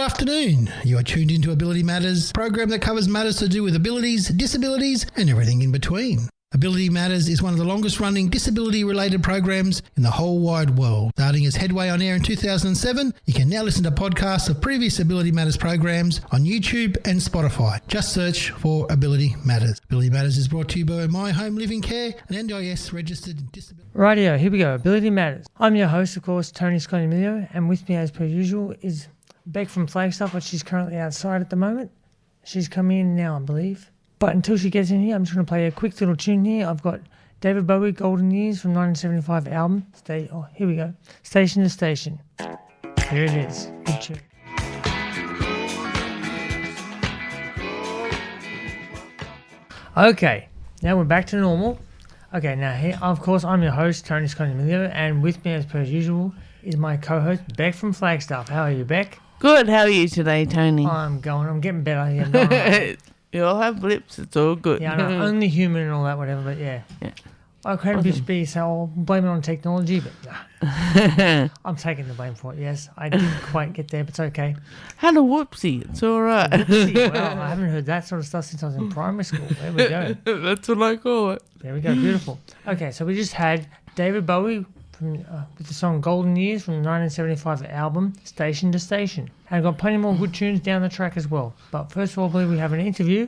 afternoon. You are tuned into Ability Matters, program that covers matters to do with abilities, disabilities, and everything in between. Ability Matters is one of the longest-running disability-related programs in the whole wide world. Starting as Headway On Air in 2007, you can now listen to podcasts of previous Ability Matters programs on YouTube and Spotify. Just search for Ability Matters. Ability Matters is brought to you by My Home Living Care, an NDIS registered disability. Rightio, here we go. Ability Matters. I'm your host, of course, Tony Scott Emilio, and with me, as per usual, is Bec from Flagstaff, but she's currently outside at the moment. She's coming in now, I believe. But until she gets in here, I'm just going to play a quick little tune here. I've got David Bowie, Golden Years from 1975 album. Here we go. Station to Station. Here it is. Good tune. Okay, now we're back to normal. Okay, now here, of course, I'm your host, Tony Scott Emilio, and with me, as per usual, is my co-host, Bec from Flagstaff. How are you, Bec? Good. How are you today, Tony? I'm getting better. Yeah, you all have blips. It's all good. Yeah, I know. Only human and all that, whatever, but yeah. I could be so I'll blame it on technology, but nah. I'm taking the blame for it, yes. I didn't quite get there, but it's okay. Had a whoopsie. It's all right. Whoopsie. Well, I haven't heard that sort of stuff since I was in primary school. There we go. That's what I call it. There we go. Beautiful. Okay, so we just had David Bowie with the song Golden Years from the 1975 album Station to Station. And I've got plenty more good tunes down the track as well. But first of all, I believe we have an interview.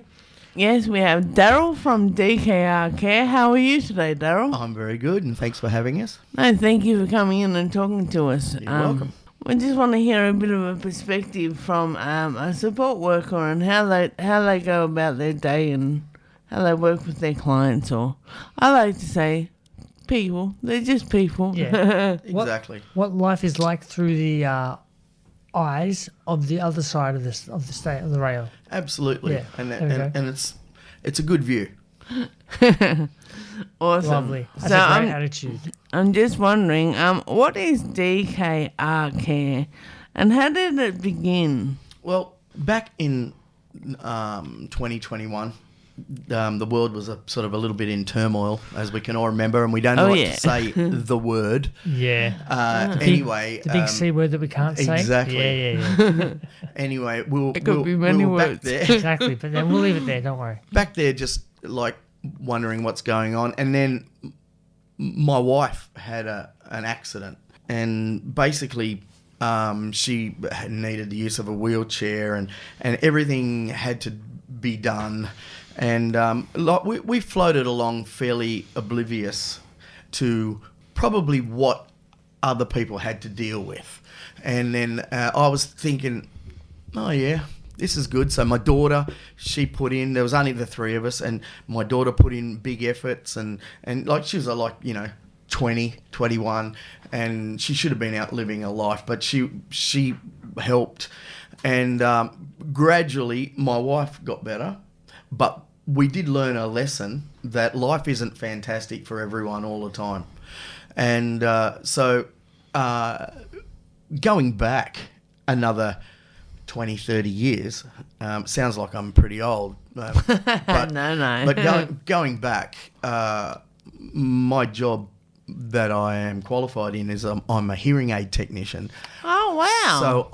Yes, we have Daryl from DKR Care. How are you today, Daryl? I'm very good, and thanks for having us. No, thank you for coming in and talking to us. You're welcome. We just want to hear a bit of a perspective from a support worker and how they go about their day and how they work with their clients, or I like to say people. They're just people. Yeah. Exactly. What life is like through the eyes of the other side of the rail. Absolutely. Yeah. And it's a good view. Awesome. Lovely. That's a great attitude. I'm just wondering, what is DKR Care and how did it begin? Well, back in 2021, the world was sort of a little bit in turmoil, as we can all remember, and we don't like to say the word. Yeah. Anyway, the big C word that we can't say. Exactly. Yeah. Anyway, It could be many we were words. back there. Exactly, but then we'll leave it there. Don't worry. Back there, just like wondering what's going on, and then my wife had an accident, and basically she needed the use of a wheelchair, and everything had to be done. And we floated along fairly oblivious to probably what other people had to deal with. And then I was thinking, oh yeah, this is good. So my daughter, she put in, there was only the three of us, and my daughter put in big efforts, and like she was 20, 21, and she should have been out living her life, but she helped. And gradually my wife got better. But we did learn a lesson that life isn't fantastic for everyone all the time. And so going back another 20, 30 years, sounds like I'm pretty old. But, No. But going back, my job that I am qualified in is I'm a hearing aid technician. Oh, wow. So,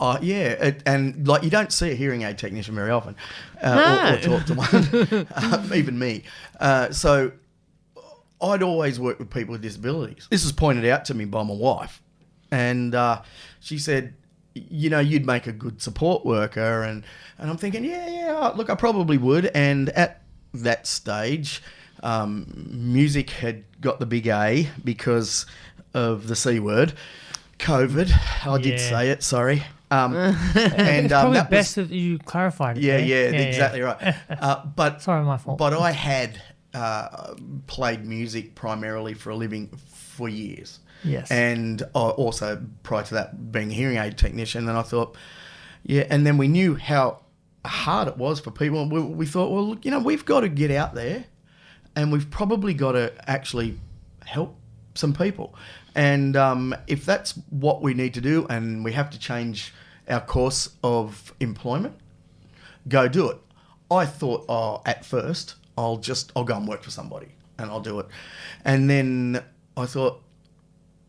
and like you don't see a hearing aid technician very often or talk to one, even me. So I'd always worked with people with disabilities. This was pointed out to me by my wife, and she said, you'd make a good support worker. And I'm thinking, look, I probably would. And at that stage, music had got the big A because of the C word, COVID. I did say it, sorry. And it's probably best that you clarified it. Exactly right. But sorry, my fault. But I had played music primarily for a living for years. Yes. And also prior to that being a hearing aid technician, and I thought, and then we knew how hard it was for people. We thought, well, look, we've got to get out there, and we've probably got to actually help some people. And if that's what we need to do, and we have to change our course of employment, go do it. I thought, at first, I'll go and work for somebody and I'll do it. And then I thought,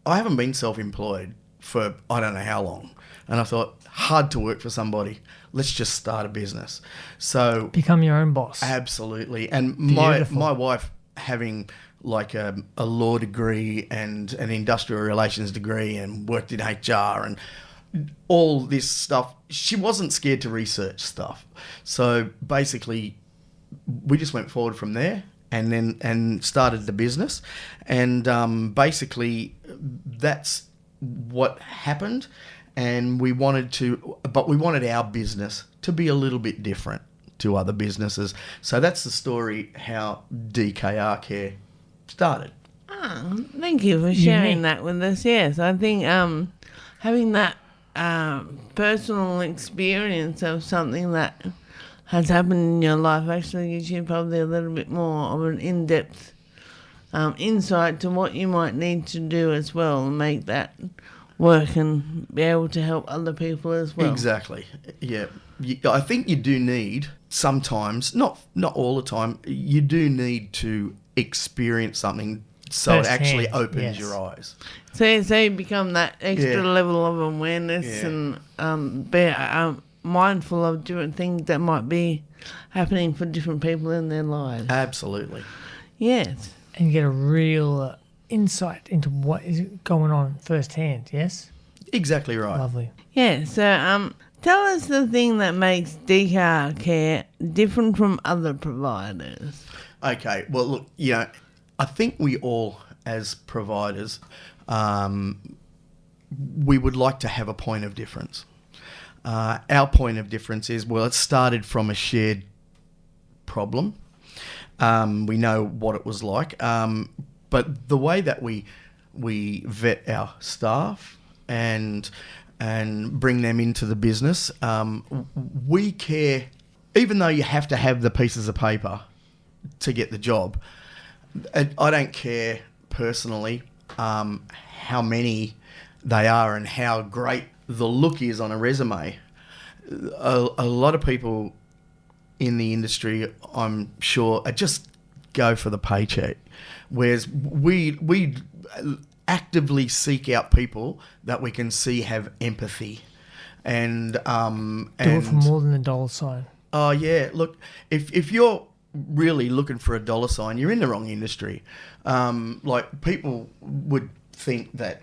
I haven't been self-employed for I don't know how long. And I thought, hard to work for somebody. Let's just start a business. So Become your own boss. absolutely. And Beautiful. my wife having like a law degree and an industrial relations degree and worked in HR and all this stuff, she wasn't scared to research stuff. So basically, we just went forward from there and started the business. And basically, that's what happened. And we wanted our business to be a little bit different to other businesses. So that's the story how DKR Care started. Oh, thank you for sharing that with us. Yes, I think having that personal experience of something that has happened in your life actually gives you probably a little bit more of an in-depth insight to what you might need to do as well and make that work and be able to help other people as well. Exactly. Yeah. I think you do need sometimes, not all the time, you do need to experience something so it actually opens your eyes. So you become that extra level of awareness and be mindful of different things that might be happening for different people in their lives. Absolutely. Yes. And you get a real insight into what is going on firsthand, yes? Exactly right. Lovely. Yeah, so tell us the thing that makes DKR Care different from other providers. Okay, well, look, I think we all, as providers, we would like to have a point of difference. Our point of difference is, well, it started from a shared problem. We know what it was like. But the way that we vet our staff and bring them into the business, we care, even though you have to have the pieces of paper to get the job. I don't care personally how many they are and how great the look is on a resume. A lot of people in the industry, I'm sure, just go for the paycheck. Whereas we actively seek out people that we can see have empathy and Do it for more than $. Oh yeah, look, if you're really looking for a $, you're in the wrong industry. Like people would think that,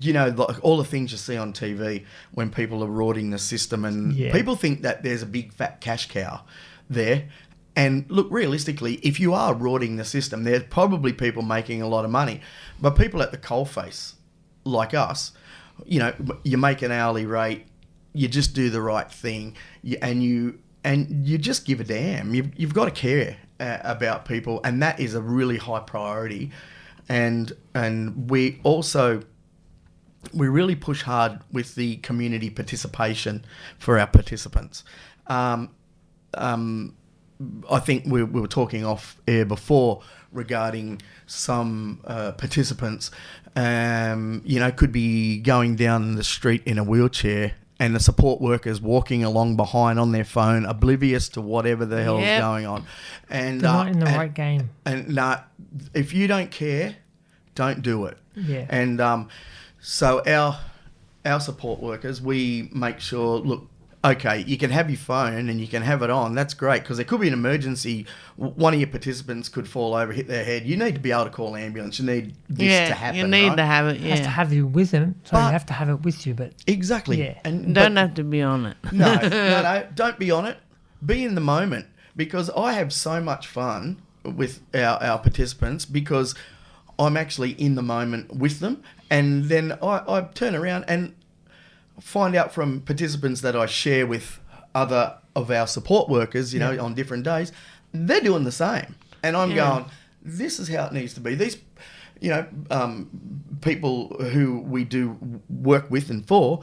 like all the things you see on TV when people are rorting the system, and people think that there's a big fat cash cow there. And look, realistically, if you are rorting the system, there's probably people making a lot of money. But people at the coalface, like us, you make an hourly rate, you just do the right thing, and you just give a damn. You've got to care about people, and that is a really high priority. And we really push hard with the community participation for our participants. I think we were talking off air before regarding some participants, could be going down the street in a wheelchair and the support workers walking along behind on their phone, oblivious to whatever the hell's going on. And they're not in the right game. And if you don't care, don't do it. Yeah. And so our support workers, we make sure, look, okay, you can have your phone and you can have it on. That's great, because there could be an emergency. One of your participants could fall over, hit their head. You need to be able to call an ambulance. You need this to happen. You need right? to have it. It has to have you with them, so you have to have it with you. But exactly. Yeah. And don't have to be on it. No, don't be on it. Be in the moment, because I have so much fun with our participants because I'm actually in the moment with them, and then I turn around and find out from participants that I share with other of our support workers, on different days, they're doing the same. And I'm going, this is how it needs to be. These, people who we do work with and for,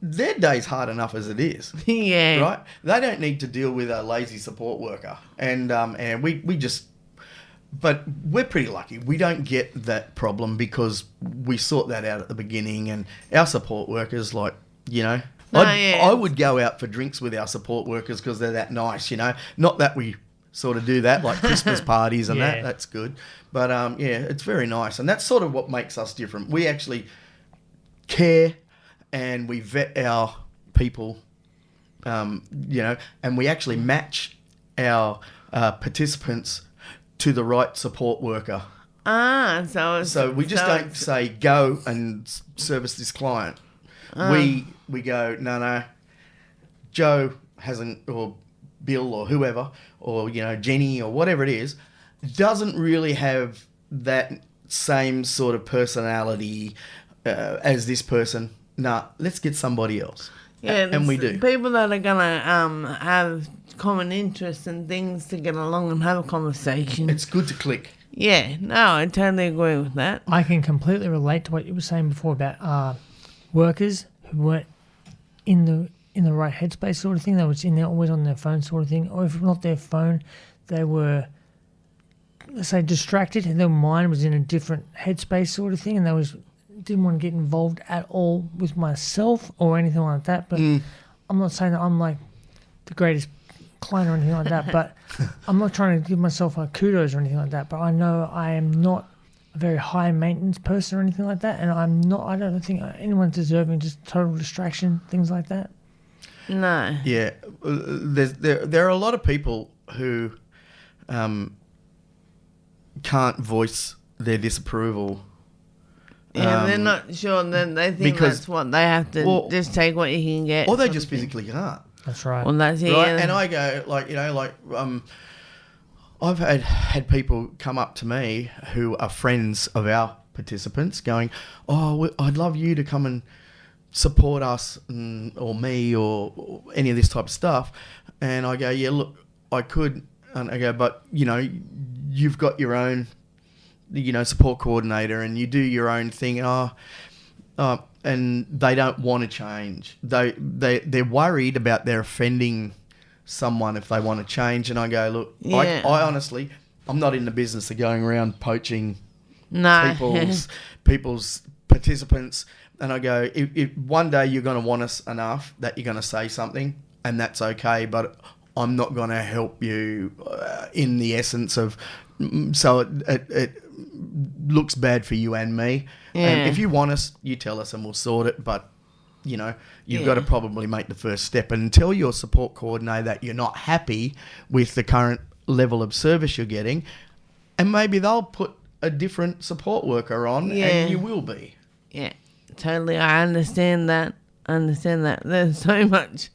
their day's hard enough as it is. Yeah. Right? They don't need to deal with a lazy support worker. And we just... But we're pretty lucky. We don't get that problem because we sort that out at the beginning, and our support workers, I would go out for drinks with our support workers because they're that nice, Not that we sort of do that, like Christmas parties and Yeah. that's good. But it's very nice, and that's sort of what makes us different. We actually care, and we vet our people, and we actually match our participants to the right support worker. So we just don't say go and service this client. We go, no, Joe hasn't, or Bill or whoever, or Jenny or whatever it is, doesn't really have that same sort of personality as this person. Nah, let's get somebody else. Yeah, and we do. People that are gonna have common interests and things to get along and have a conversation. It's good to click. Yeah, no, I totally agree with that. I can completely relate to what you were saying before about workers who weren't in the right headspace sort of thing. They were in there always on their phone sort of thing, or if not their phone, they were, let's say, distracted, and their mind was in a different headspace sort of thing, and they didn't want to get involved at all with myself or anything like that. But I'm not saying that I'm like the greatest client or anything like that, but I'm not trying to give myself kudos or anything like that, but I know I am not a very high maintenance person or anything like that, and I don't think anyone's deserving just total distraction, things like that. No. Yeah, there are a lot of people who can't voice their disapproval. Yeah, they're not sure. Then they think because- that's what they have to just take what you can get. Or they sort just of thing. physically can't. That's right. Well, that's it. Right? Yeah. And I go, I've had people come up to me who are friends of our participants going, I'd love you to come and support us or me or any of this type of stuff. And I go, yeah, look, I could. And I go, but, you've got your own, support coordinator and you do your own thing. And they don't want to change. They're worried about their offending someone if they want to change. And I go, look, Yeah. I honestly, I'm not in the business of going around poaching No. people's participants. And I go, if one day you're going to want us enough that you're going to say something, and that's okay, but I'm not going to help you in the essence of, so it looks bad for you and me. Yeah. And if you want us, you tell us and we'll sort it. But, you've got to probably make the first step and tell your support coordinator that you're not happy with the current level of service you're getting. And maybe they'll put a different support worker on and you will be. Yeah, totally. I understand that. There's so much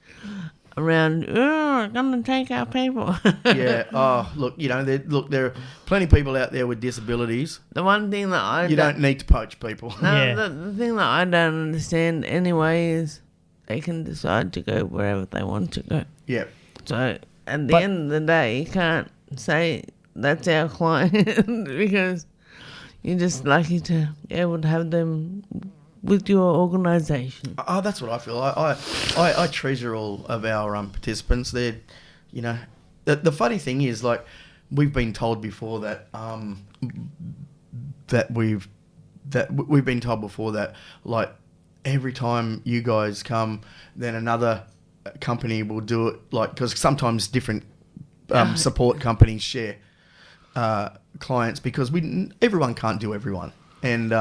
around, I'm going to take our people. Yeah. Oh, look, there are plenty of people out there with disabilities. The one thing that You don't need to poach people. No, Yeah. the thing that I don't understand anyway is they can decide to go wherever they want to go. Yeah. So at the end of the day, you can't say that's our client because you're just lucky to be able to have them with your organisation. Oh, that's what I feel. I treasure all of our participants. They're, the funny thing is, like, we've been told before that we've been told before that, like, every time you guys come, then another company will do it, like, because sometimes different support companies share clients because everyone can't do everyone. And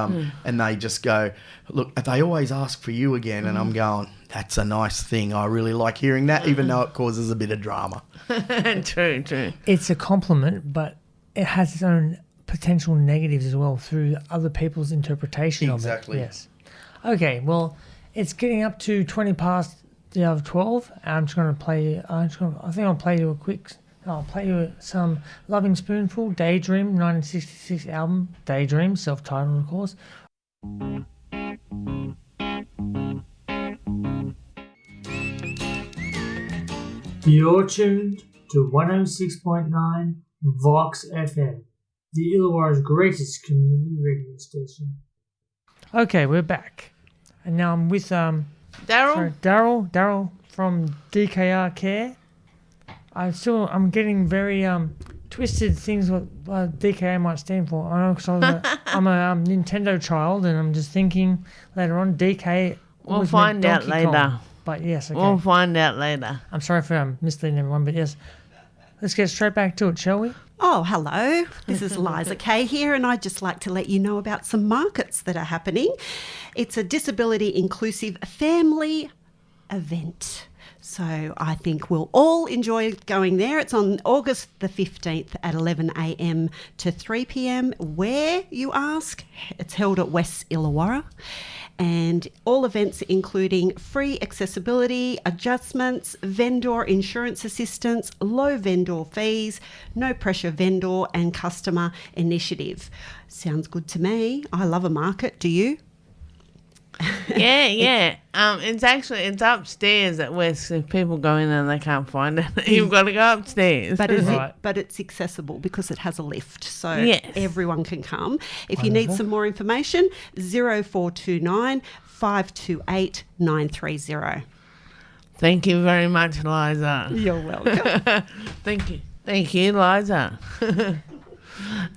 they just go, look, they always ask for you again. And I'm going, that's a nice thing. I really like hearing that, even though it causes a bit of drama. True. It's a compliment, but it has its own potential negatives as well through other people's interpretation Exactly. of it. Yes. Okay, well, it's getting up to 20 past the hour of 12. I'm just going to play, I think I'll play you some Loving Spoonful, Daydream, 1966 album, Daydream, self-titled, of course. You're tuned to 106.9 VOX FM, the Illawarra's greatest community radio station. Okay, we're back. And now I'm with Daryl from DKR Care. I'm getting very twisted things what DKA might stand for. I know because I'm a Nintendo child, and I'm just thinking later on DK. We'll find out later. Kong. But yes, okay. We'll find out later. I'm sorry for misleading everyone, but yes, let's get straight back to it, shall we? Oh, hello. This is Liza Kay here, and I'd just like to let you know about some markets that are happening. It's a disability inclusive family event. So I think we'll all enjoy going there. It's on August the 15th at 11 a.m. to 3 p.m. Where, you ask? It's held at West Illawarra. And all events including free accessibility, adjustments, vendor insurance assistance, low vendor fees, no pressure vendor and customer initiative. Sounds good to me. I love a market. Do you? Yeah. It's upstairs at West. If people go in and they can't find it, you've got to go upstairs. But it's accessible because it has a lift, so yes, everyone can come. If you need some more information, 0429 528 930. Thank you very much, Liza. You're welcome. Thank you, Liza.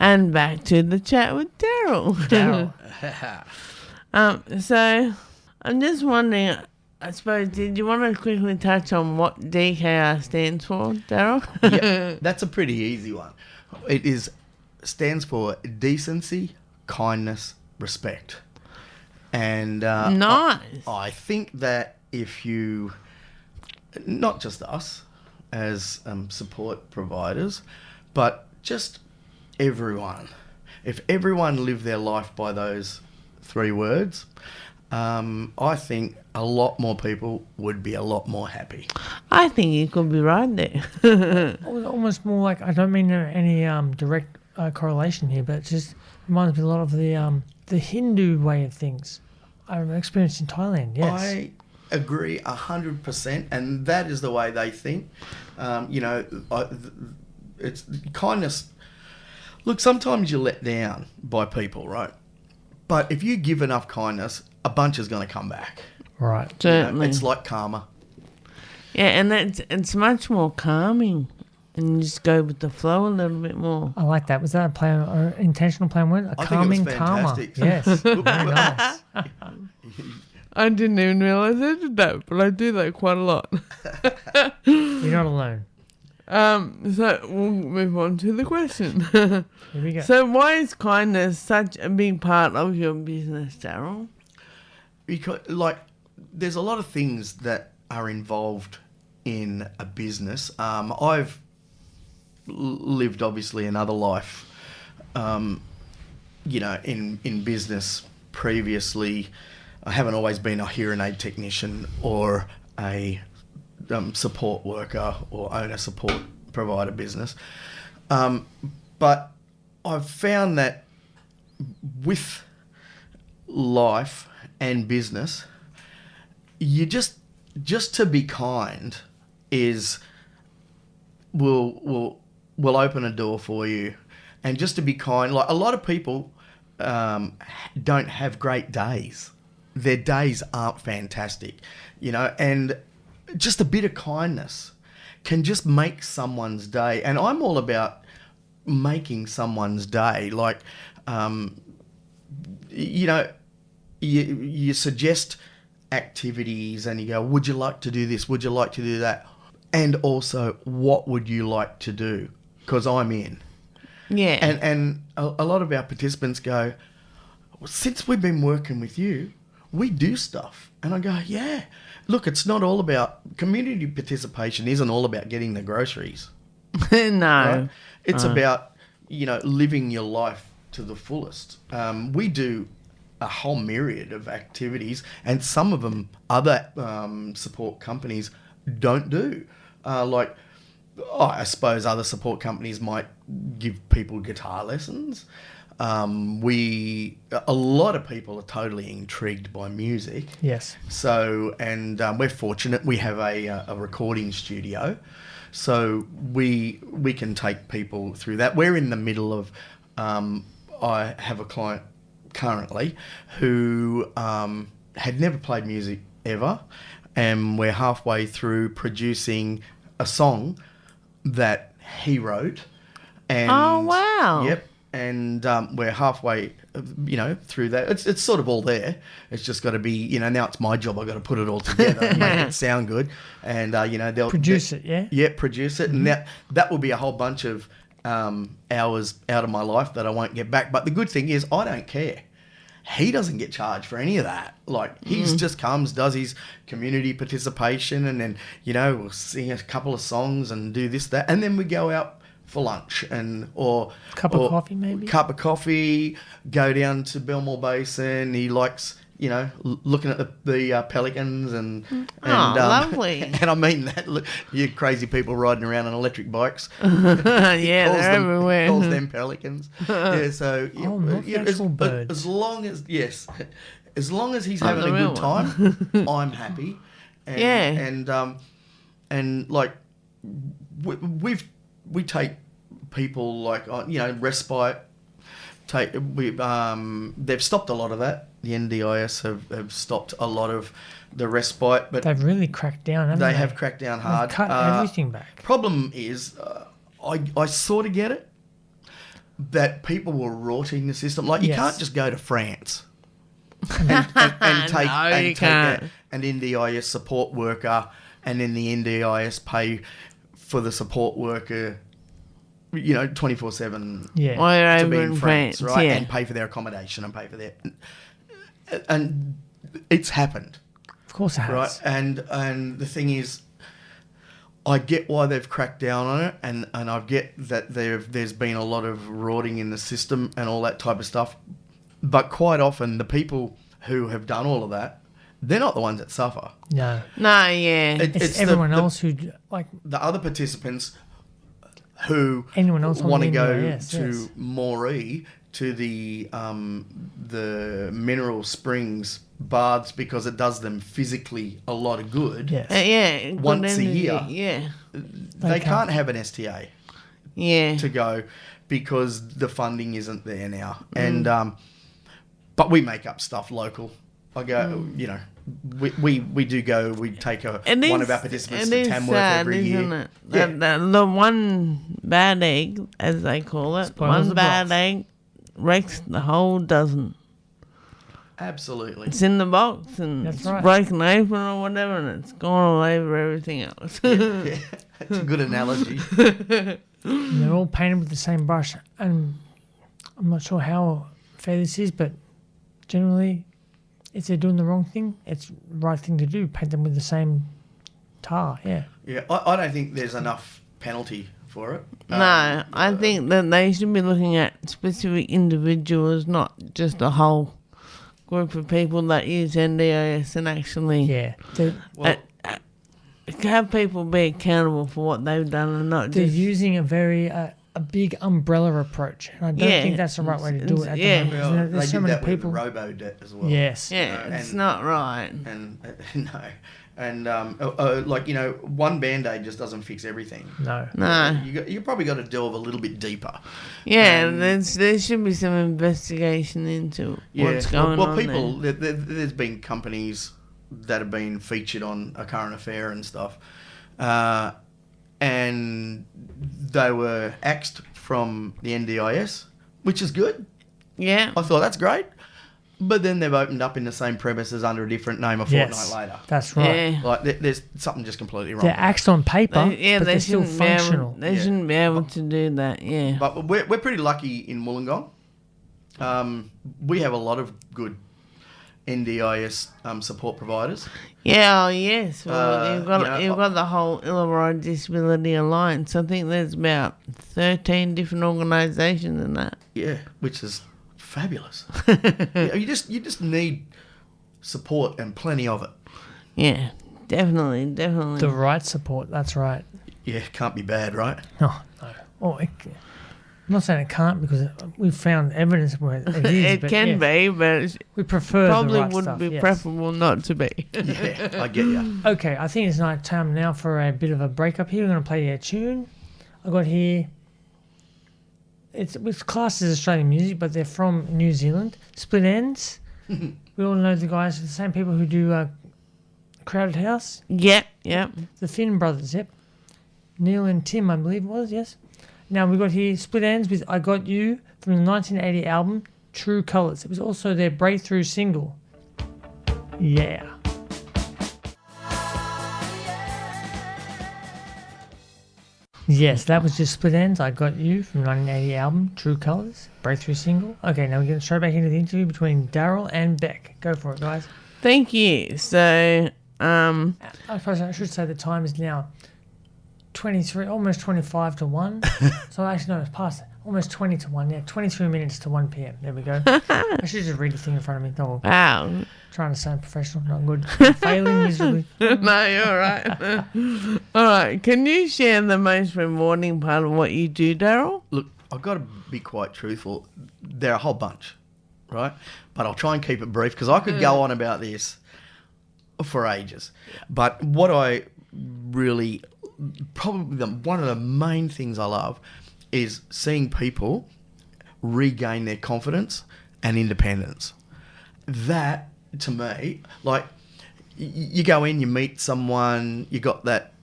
And back to the chat with Daryl. So I'm just wondering, I suppose, did you want to quickly touch on what DKR stands for, Daryl? Yeah, that's a pretty easy one. It stands for decency, kindness, respect. And nice. I think that if you, not just us as support providers, but just everyone, if everyone lived their life by those 3 words, I think a lot more people would be a lot more happy. I think you could be right there. Almost more like, I don't mean any direct correlation here, but it just reminds me a lot of the Hindu way of things. I've experienced in Thailand, yes. I agree 100%, and that is the way they think. It's kindness. Look, sometimes you're let down by people, right? But if you give enough kindness, a bunch is going to come back. Right. Certainly. It's like karma. Yeah, and it's much more calming, and you just go with the flow a little bit more. I like that. Was that a plan or intentional plan word? A I calming think it was fantastic. karma. Yes. Very nice. I didn't even realise I did that, but I do that quite a lot. You're not alone. So we'll move on to the question. Here we go. So why is kindness such a big part of your business, Daryl? Because, there's a lot of things that are involved in a business. I've lived, obviously, another life, in business previously. I haven't always been a hearing aid technician or a support worker or own a support provider business. But I've found that with life and business, you just to be kind will open a door for you. And just to be kind, like a lot of people don't have great days. Their days aren't fantastic, and just a bit of kindness can just make someone's day. And I'm all about making someone's day. You suggest activities and you go, would you like to do this? Would you like to do that? And also, what would you like to do? Because I'm in. Yeah. And a lot of our participants go, since we've been working with you, we do stuff. And I go, yeah. Look, it's not all about, community participation isn't all about getting the groceries. No. Right? It's about, living your life to the fullest. We do a whole myriad of activities, and some of them other support companies don't do. I suppose other support companies might give people guitar lessons. A lot of people are totally intrigued by music. Yes. So, and we're fortunate we have a recording studio, so we can take people through that. We're in the middle of, I have a client currently who had never played music ever, and we're halfway through producing a song that he wrote. And oh, wow. Yep. and we're halfway, through that. It's sort of all there. It's just got to be, now it's my job. I've got to put it all together and make it sound good. And, they'll... Produce it, yeah? Yeah, produce it. And that will be a whole bunch of hours out of my life that I won't get back. But the good thing is I don't care. He doesn't get charged for any of that. Like, he's just comes, does his community participation, and then, we'll sing a couple of songs and do this, that, and then we go out for lunch or cup of coffee, maybe. Cup of coffee, go down to Belmore Basin. He likes, looking at the pelicans and lovely. And I mean that. Look, you crazy people riding around on electric bikes. Yeah, they're everywhere. Calls them pelicans. Yeah, so not the actual birds. As long as he's having a good time, I'm happy. And, and like we take people like respite. They've stopped a lot of that. The NDIS have stopped a lot of the respite, but they've really cracked down. Haven't they? They have cracked down hard. They've cut everything back. Problem is, I sort of get it that people were rorting the system. Like, you can't just go to France and take an NDIS support worker, and then the NDIS pay for the support worker 24/7 to be in France, right? And pay for their accommodation and pay for their... And it's happened. Of course it has. Right? And the thing is, I get why they've cracked down on it, and I get that there's been a lot of rorting in the system and all that type of stuff. But quite often, the people who have done all of that, they're not the ones that suffer. No. No, yeah. It's everyone else who, like... The other participants who want to go to Moree, to the mineral springs baths, because it does them physically a lot of good. Yes. Once a year. Yeah. They can't have an STA. Yeah. To go, because the funding isn't there now. And but we make up stuff local. I go, we do go. We take one of our participants to Tamworth every year. Isn't it? Yeah. The one bad egg, as they call it, Spoils one bad egg wrecks the whole dozen. Absolutely. It's in the box and it's broken open or whatever, and it's gone all over everything else. Yeah. That's a good analogy. And they're all painted with the same brush, and I'm not sure how fair this is, but generally, if they're doing the wrong thing, it's the right thing to do. Paint them with the same tar, yeah. Yeah, I don't think there's enough penalty for it. No, I think that they should be looking at specific individuals, not just a whole group of people that use NDIS, and actually... Yeah. Have people be accountable for what they've done and not they're just... using a very... a big umbrella approach, and I don't think that's the right way to do it at the moment. Well, There's so did many that people. with robo-debt as well. Yes. Yeah, it's not right. And no. And one Band-Aid just doesn't fix everything. No. You probably got to delve a little bit deeper. Yeah, there should be some investigation into what's going on. Well, there's been companies that have been featured on A Current Affair and stuff, and they were axed from the NDIS, which is good. Yeah. I thought that's great. But then they've opened up in the same premises under a different name a fortnight later. That's right. Yeah. Like, there's something just completely wrong. They're axed on paper, but they're still functional. They shouldn't be able to do that, yeah. But we're pretty lucky in Wollongong. We have a lot of good NDIS support providers. Yeah, yes. Well, you've got the whole Illawarra Disability Alliance. I think there's about 13 different organisations in that. Yeah, which is fabulous. You just need support, and plenty of it. Yeah, definitely. The right support, that's right. Yeah, can't be bad, right? Oh, no. I'm not saying it can't, because we've found evidence where it is. It can be, but we prefer probably the right would stuff, be preferable not to be. Yeah, I get you. Okay, I think it's night time now for a bit of a break up here. We're going to play a tune. I got here. It's classed as Australian music, but they're from New Zealand. Split Ends. We all know the guys, the same people who do Crowded House. Yep. The Finn brothers, yep. Neil and Tim, I believe it was, yes. Now we've got here Split Ends with I Got You, from the 1980 album True Colours. It was also their breakthrough single. Yeah. Yes, that was just Split Ends, I Got You, from 1980 album True Colours, breakthrough single. Okay, now we're getting straight back into the interview between Daryl and Bec. Go for it, guys. Thank you. So, I suppose I should say the time is now 23, almost 25 to 1. So actually, no, it's past it. Almost 20 to 1, yeah. 23 minutes to 1 p.m. There we go. I should just read the thing in front of me. No, wow. trying to sound professional, not good. Failing miserably. No, you're all right. All right. Can you share the most rewarding part of what you do, Daryl? Look, I've got to be quite truthful. There are a whole bunch, right? But I'll try and keep it brief because I could go on about this for ages. But what I really, probably one of the main things I love is seeing people regain their confidence and independence. That, to me, like, you go in, you meet someone, you got that,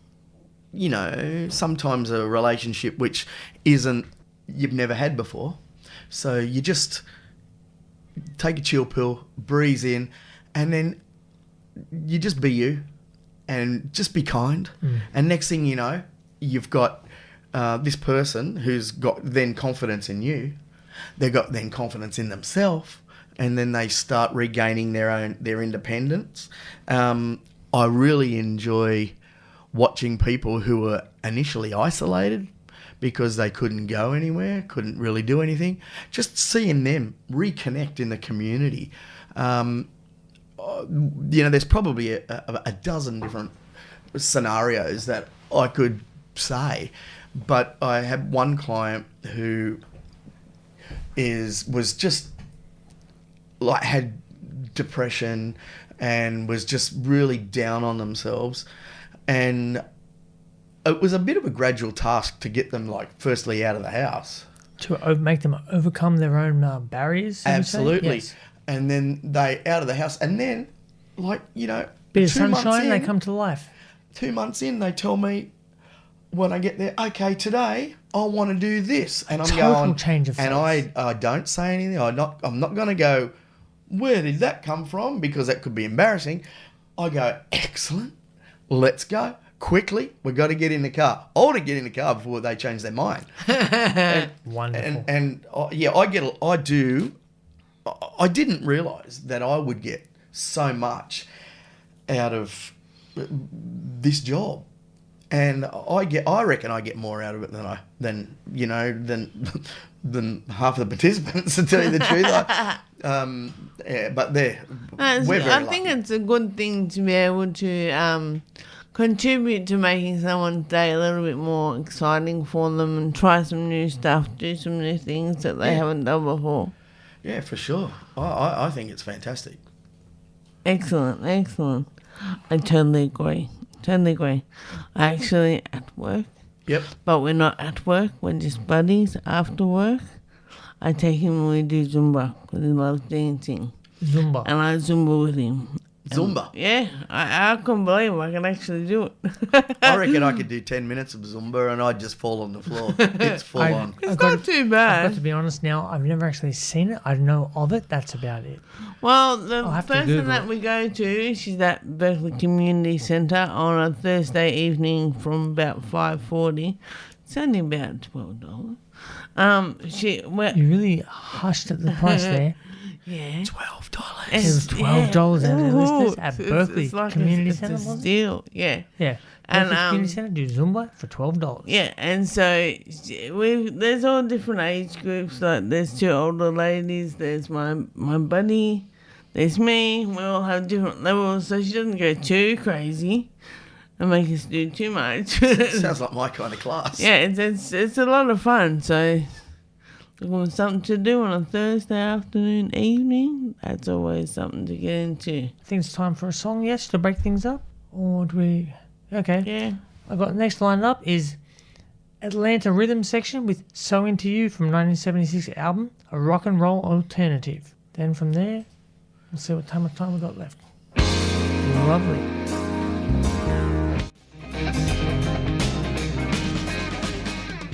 you know, sometimes a relationship which you've never had before. So you just take a chill pill, breeze in, and then you just be you and just be kind. And next thing you know, you've got this person who's got then confidence in you. They've got then confidence in themselves, and then they start regaining their independence. I really enjoy watching people who were initially isolated because they couldn't go anywhere, couldn't really do anything. Just seeing them reconnect in the community. You know, there's probably a dozen different scenarios that I could say. But I had one client who was just like had depression and was just really down on themselves, and it was a bit of a gradual task to get them, like, firstly out of the house, To make them overcome their own barriers. absolutely, yes. And then they out of the house, and then, like, you know, Bit of 2 months sunshine, they in- come to life. 2 months in, they tell me, when I get there, okay, today I want to do this, and I'm Total going, change of and I don't say anything. I'm not going to go, where did that come from? Because that could be embarrassing. I go, excellent, let's go quickly. We've got to get in the car. I want to get in the car before they change their mind. Wonderful. And yeah, I do. I didn't realise that I would get so much out of this job. And I reckon I get more out of it than half the participants, to tell you the truth. Yeah, but we're very I think lucky. it's a good thing to be able to contribute to making someone's day a little bit more exciting for them and try some new stuff, do some new things that they haven't done before. Yeah, for sure. I think it's fantastic. Excellent. I totally agree. Actually, at work. Yep. But we're not at work. We're just buddies after work. I take him and we do Zumba because he loves dancing. Zumba. And I Zumba with him. Zumba. Yeah, I couldn't believe I can actually do it. I reckon I could do 10 minutes of Zumba and I'd just fall on the floor. It's full on. It's not too I've bad. got to be honest now, I've never actually seen it. I know of it. That's about it. Well, the I'll have to person Google that it. we go to, she's at Berkeley Community Centre on a Thursday evening from about 5:40. It's only about $12. You really hushed at the price there. Yeah. $12. It was $12 out of listeners at Berkeley Community it's Centre, a wasn't it? steal. Yeah. Yeah. And, Berkeley Community Centre do Zumba for $12. Yeah, and so there's all different age groups. Like there's two older ladies, there's my buddy, there's me. We all have different levels, so she doesn't go too crazy and make us do too much. Sounds like my kind of class. Yeah, it's a lot of fun. So looking for something to do on a Thursday afternoon, evening, that's always something to get into. I think it's time for a song, yes, to break things up. Or do we... Okay. Yeah. I've got next lined up is Atlanta Rhythm Section with So Into You from 1976 album, a rock and roll alternative. Then from there, we'll see what time we've got left. Lovely.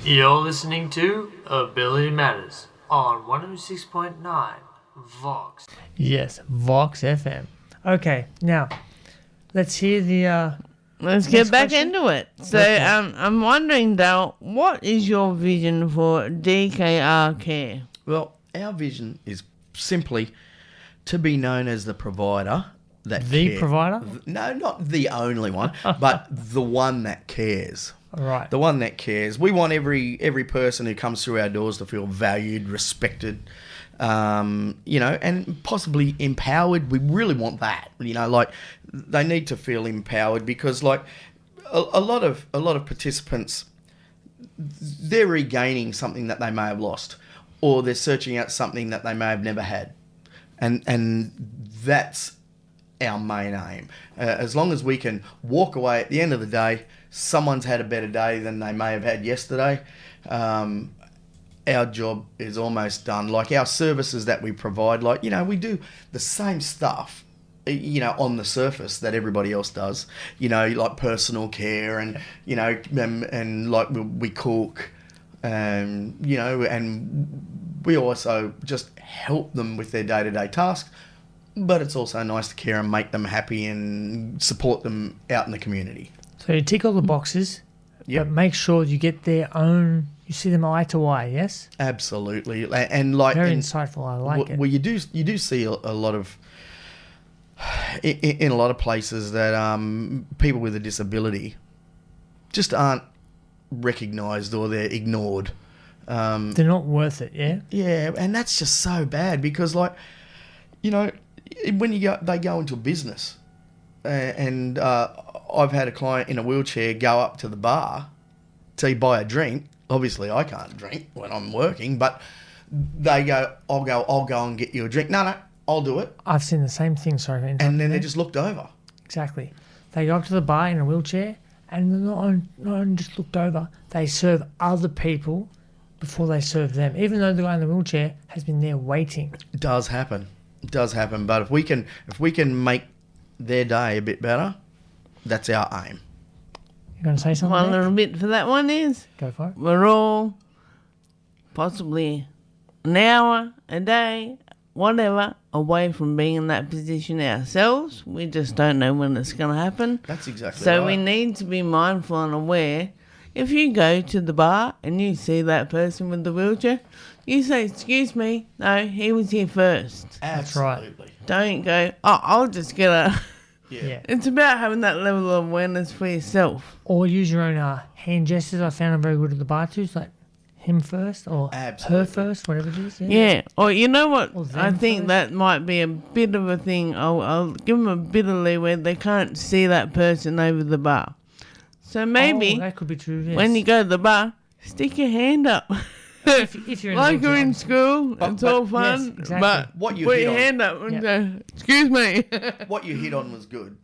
You're listening to Ability Matters on 106.9 VOX. Yes, VOX FM. Okay, now let's hear the. Let's get back question? into it. So, Okay. I'm wondering, Daryl, what is your vision for DKR Care? Well, our vision is simply to be known as the provider that The cares. provider? No, not the only one, but the one that cares. Right. The one that cares. We want every person who comes through our doors to feel valued, respected, and possibly empowered. We really want that. Like they need to feel empowered because, like, a lot of participants, they're regaining something that they may have lost, or they're searching out something that they may have never had, and that's our main aim. As long as we can walk away at the end of the day, someone's had a better day than they may have had yesterday, our job is almost done. Like our services that we provide, we do the same stuff, on the surface that everybody else does, like personal care and, and like we cook, and we also just help them with their day-to-day tasks. But it's also nice to care and make them happy and support them out in the community. So you tick all the boxes, Yep. but make sure you get their own. You see them eye to eye. Yes. Absolutely, and like Very insightful. I like it. Well, you do see a lot of in a lot of places that people with a disability just aren't recognised or they're ignored. They're not worth it. Yeah. Yeah, and that's just so bad because, like, when they go into a business, and I've had a client in a wheelchair go up to the bar to buy a drink. Obviously, I can't drink when I'm working, but they go, I'll go and get you a drink. No, I'll do it. I've seen the same thing. Sorry for interrupting. And then there. they're just looked over. Exactly. They go up to the bar in a wheelchair, and they're not only just looked over. They serve other people before they serve them, even though the guy in the wheelchair has been there waiting. It does happen. But if we can make their day a bit better, that's our aim. You going to say something? One Beck? little bit for that one is Go for it. we're all possibly an hour, a day, whatever, away from being in that position ourselves. We just don't know when it's going to happen. That's exactly So right. we need to be mindful and aware. If you go to the bar and you see that person with the wheelchair, you say, "Excuse me, no, he was here first." That's right. Absolutely. Don't go, "Oh, I'll just get a..." Yeah. It's about having that level of awareness for yourself. Or use your own hand gestures. I found them very good at the bar too. It's like him first or Absolutely. her first, whatever it is. Yeah. Yeah, or you know what? Or them I think first. that might be a bit of a thing. I'll give them a bit of leeway. They can't see that person over the bar. So maybe Oh, that could be true. Yes. when you go to the bar, stick your hand up. if you're in a Like you're wheelchair, in obviously. school, But- it's all but- fun. yes, exactly. But What you put hit your on- hand up and Yeah. go, "Excuse me." What you hit on was good.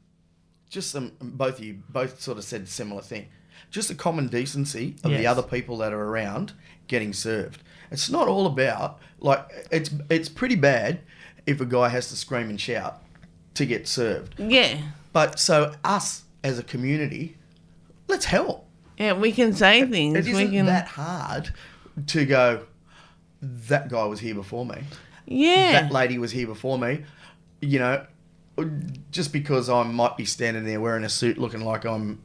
Just both sort of said a similar thing. Just the common decency of the Yes. other people that are around getting served. It's not all about, like, it's pretty bad if a guy has to scream and shout to get served. Yeah. But so us as a community, let's help. Yeah, we can say things. It we isn't can. that hard to go, that guy was here before me. Yeah. That lady was here before me. Just because I might be standing there wearing a suit looking like I'm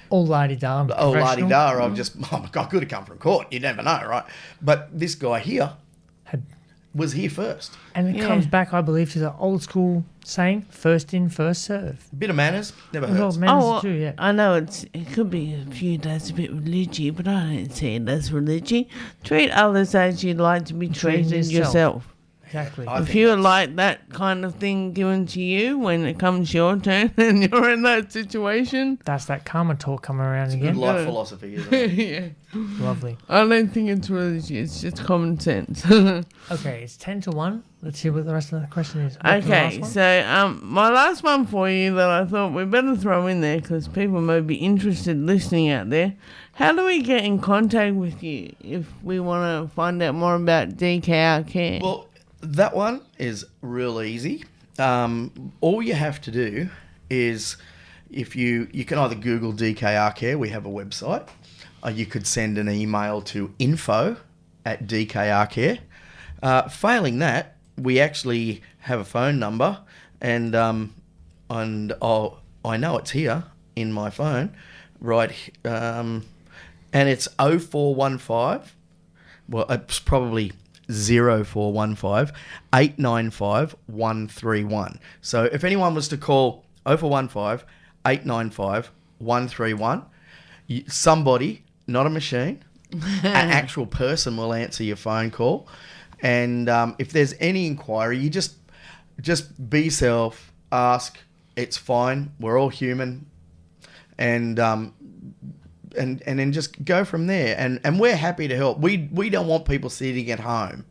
all la-di-da. oh professional. la-di-da, I've just, oh my God, I could have come from court. You never know, right? But this guy here Had- was here first. And it Yeah. comes back, I believe, to the old school saying, first in, first serve. Bit of manners, never Well, hurts. manners Oh, too, yeah. I know it could be a few days a bit religious, but I don't see it as religious. Treat others as you'd like to be Treating treated yourself. yourself. Exactly. I If think you that's- like that kind of thing given to you when it comes your turn and you're in that situation, That's that karma talk coming around Good again. life philosophy, isn't it? yeah, Lovely. I don't think it's religious. It's just common sense. Okay, it's 10 to 1. Let's hear what the rest of the question is. What's the last Okay, one? so my last one for you that I thought we better throw in there because people may be interested listening out there. How do we get in contact with you if we want to find out more about DKR Care? Well, that one is real easy. All you have to do is, if you can either Google DKR Care, we have a website, or you could send an email to info@DKR Care. Failing that, we actually have a phone number, and I know it's here in my phone, right? And it's 0415. Well, it's probably 0415 895 131. So if anyone was to call 0415 895 131, somebody, not a machine, an actual person will answer your phone call. And if there's any inquiry, you just be yourself, ask. It's fine. We're all human. And then just go from there. And we're happy to help. We don't want people sitting at home.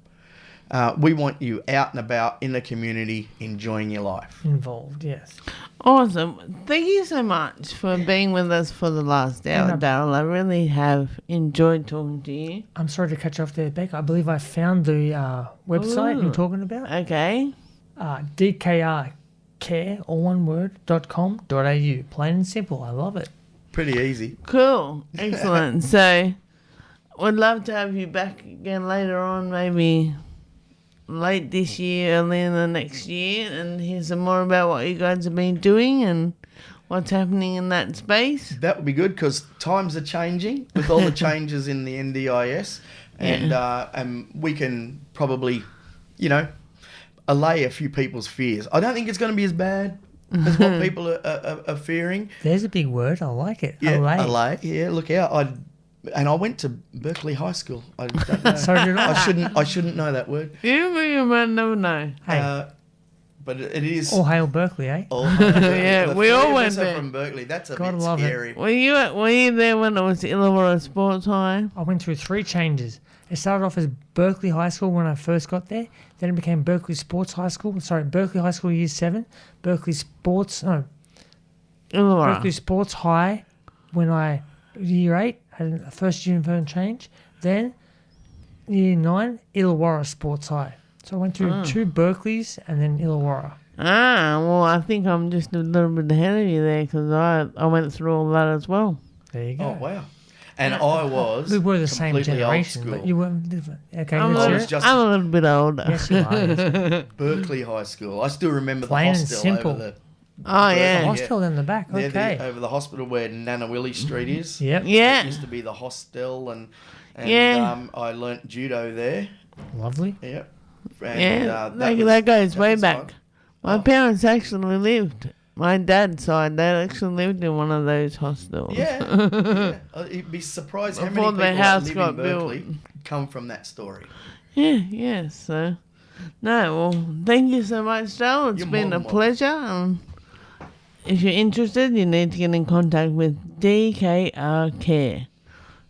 We want you out and about in the community, enjoying your life. Involved, yes. Awesome. Thank you so much for being with us for the last hour, Daryl. I really have enjoyed talking to you. I'm sorry to cut you off there, Bec. I believe I found the website you're talking about. Okay. DKR Care, all one word, .com.au. Plain and simple. I love it. Pretty easy. Cool. Excellent. So, we'd love to have you back again later on, maybe late this year, early in the next year, and hear some more about what you guys have been doing and what's happening in that space. That would be good, because times are changing with all the changes in the NDIS, and we can probably, allay a few people's fears. I don't think it's going to be as bad as what people are fearing. There's a big word. I like it. Yeah, allay. Yeah, look out. I went to Berkeley High School. I don't know. So did I. I shouldn't know that word. You might never know. Hey. But it is. All hail Berkeley, eh? Yeah, we all went there. From Berkeley. That's a God bit love scary. Were you there when it was Illawarra Sports High? I went through 3 changes. It started off as Berkeley High School when I first got there. Then it became Berkeley Sports High School. Sorry, Berkeley High School Year 7. Berkeley Sports High when I, Year 8, had a first uniform change. Then, Year 9, Illawarra Sports High. So I went through 2 Berkeleys and then Illawarra. Well, I think I'm just a little bit ahead of you there, because I went through all that as well. There you go. Oh, wow. And I was We were the same completely generation, old but school. you weren't different. Okay, I'm let's hear it. a little bit older. Yes, you are. Yes. Berkeley High School. I still remember Plain and the hostel simple. over the... Oh, yeah. The hostel in the back. Yeah, Okay. over the hospital where Nanawilly Street is. Yep. Yeah. It used to be the hostel, and Yeah. I learnt judo there. Lovely. Yep. That goes way back. Fun. My parents actually lived. My dad's side, they actually lived in one of those hostels. Yeah. You'd be surprised how many Before people the that house live got in Berkeley built. come from that story. Yeah. So, well, thank you so much, Daryl. It's You're been more a than pleasure. If you're interested, you need to get in contact with DKR Care.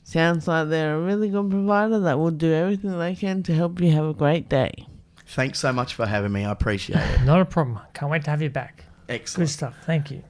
Sounds like they're a really good provider that will do everything they can to help you have a great day. Thanks so much for having me. I appreciate it. Not a problem. Can't wait to have you back. Excellent. Good stuff. Thank you.